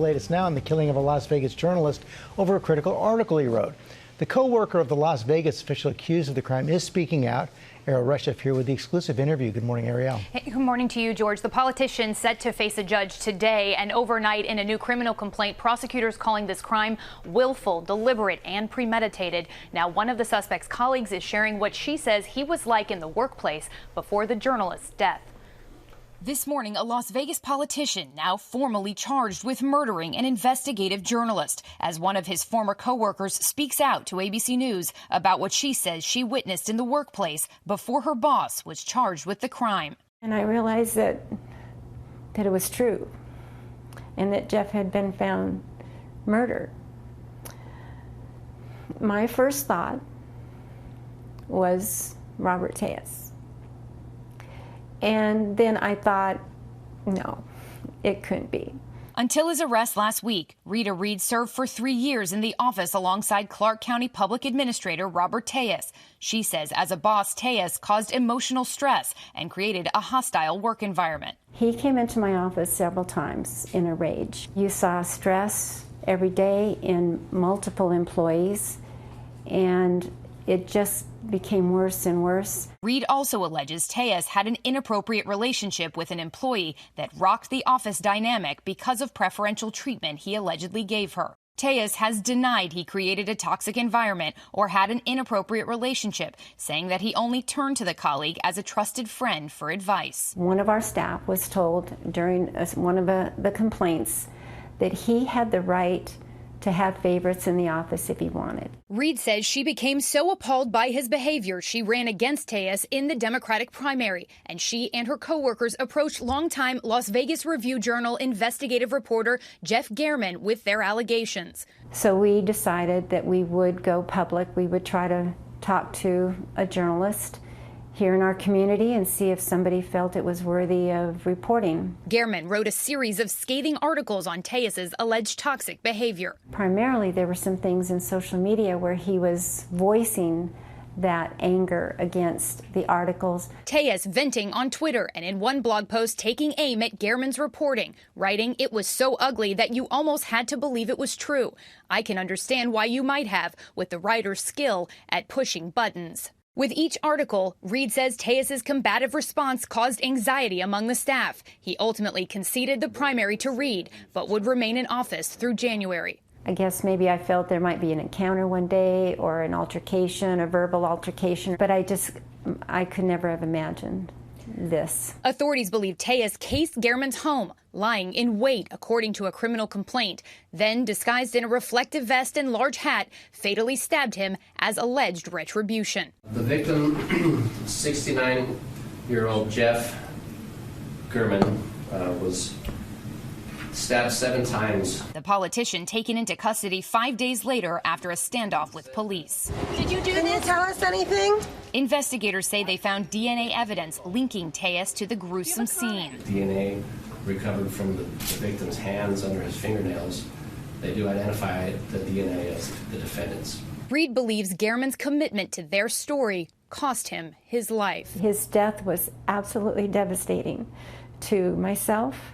Latest now on the killing of a Las Vegas journalist over a critical article he wrote. The co-worker of the Las Vegas official accused of the crime is speaking out. Ariel Reshef here with the exclusive interview. Good morning, Ariel. Hey, good morning to you, George. The politician set to face a judge today and overnight in a new criminal complaint. Prosecutors calling this crime willful, deliberate, and premeditated. Now, one of the suspect's colleagues is sharing what she says he was like in the workplace before the journalist's death. This morning, a Las Vegas politician now formally charged with murdering an investigative journalist as one of his former co-workers speaks out to ABC News about what she says she witnessed in the workplace before her boss was charged with the crime. And I realized that it was true and that Jeff had been found murdered. My first thought was Robert Tejas. And then I thought, no, it couldn't be. Until his arrest last week, Rita Reid served for 3 years in the office alongside Clark County Public Administrator Robert Tejas. She says as a boss, Tejas caused emotional stress and created a hostile work environment. He came into my office several times in a rage. You saw stress every day in multiple employees, and it just became worse and worse. Reid also alleges Tejas had an inappropriate relationship with an employee that rocked the office dynamic because of preferential treatment he allegedly gave her. Tejas has denied he created a toxic environment or had an inappropriate relationship, saying that he only turned to the colleague as a trusted friend for advice. One of our staff was told during one of the complaints that he had the right to have favorites in the office if he wanted. Reid says she became so appalled by his behavior she ran against Tejas in the Democratic primary, and she and her co-workers approached longtime Las Vegas Review-Journal investigative reporter Jeff Gehrman with their allegations. So we decided that we would go public. We would try to talk to a journalist here in our community and see if somebody felt it was worthy of reporting. Gehrman wrote a series of scathing articles on Tejas' alleged toxic behavior. Primarily, there were some things in social media where he was voicing that anger against the articles. Tejas venting on Twitter and in one blog post taking aim at Gehrman's reporting, writing, "It was so ugly that you almost had to believe it was true. I can understand why you might have, with the writer's skill at pushing buttons." With each article, Reid says Tejas' combative response caused anxiety among the staff. He ultimately conceded the primary to Reid, but would remain in office through January. I guess maybe I felt there might be an encounter one day or an altercation, a verbal altercation, but I could never have imagined this. Authorities believe Tejas cased Gehrman's home, lying in wait according to a criminal complaint, then disguised in a reflective vest and large hat, fatally stabbed him as alleged retribution. The victim, 69-year-old Jeff Gehrman, was stabbed 7 times. The politician taken into custody 5 days later after a standoff with police. Did you do this? Can you tell us anything? Investigators say they found DNA evidence linking Tejas to the gruesome scene. DNA recovered from the victim's hands under his fingernails. They do identify the DNA as the defendant's. Reid believes Gehrman's commitment to their story cost him his life. His death was absolutely devastating to myself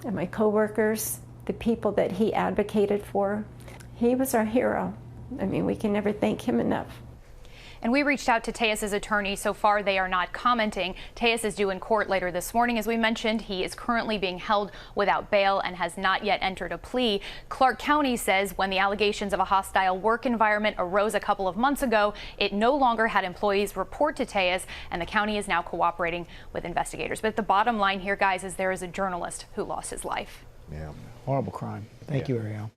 and my co-workers, the people that he advocated for. He was our hero. I mean, we can never thank him enough. And we reached out to Tejas' attorney. So far, they are not commenting. Tejas is due in court later this morning. As we mentioned, he is currently being held without bail and has not yet entered a plea. Clark County says when the allegations of a hostile work environment arose a couple of months ago, it no longer had employees report to Tejas, and the county is now cooperating with investigators. But the bottom line here, guys, is there is a journalist who lost his life. Yeah, horrible crime. Thank you, Ariel.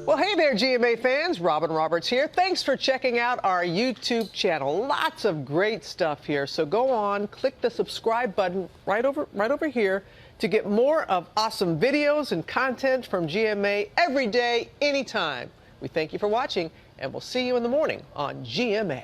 Well, hey there, GMA fans. Robin Roberts here. Thanks for checking out our YouTube channel. Lots of great stuff here. So go on, click the subscribe button right over here to get more of awesome videos and content from GMA every day, anytime. We thank you for watching, and we'll see you in the morning on GMA.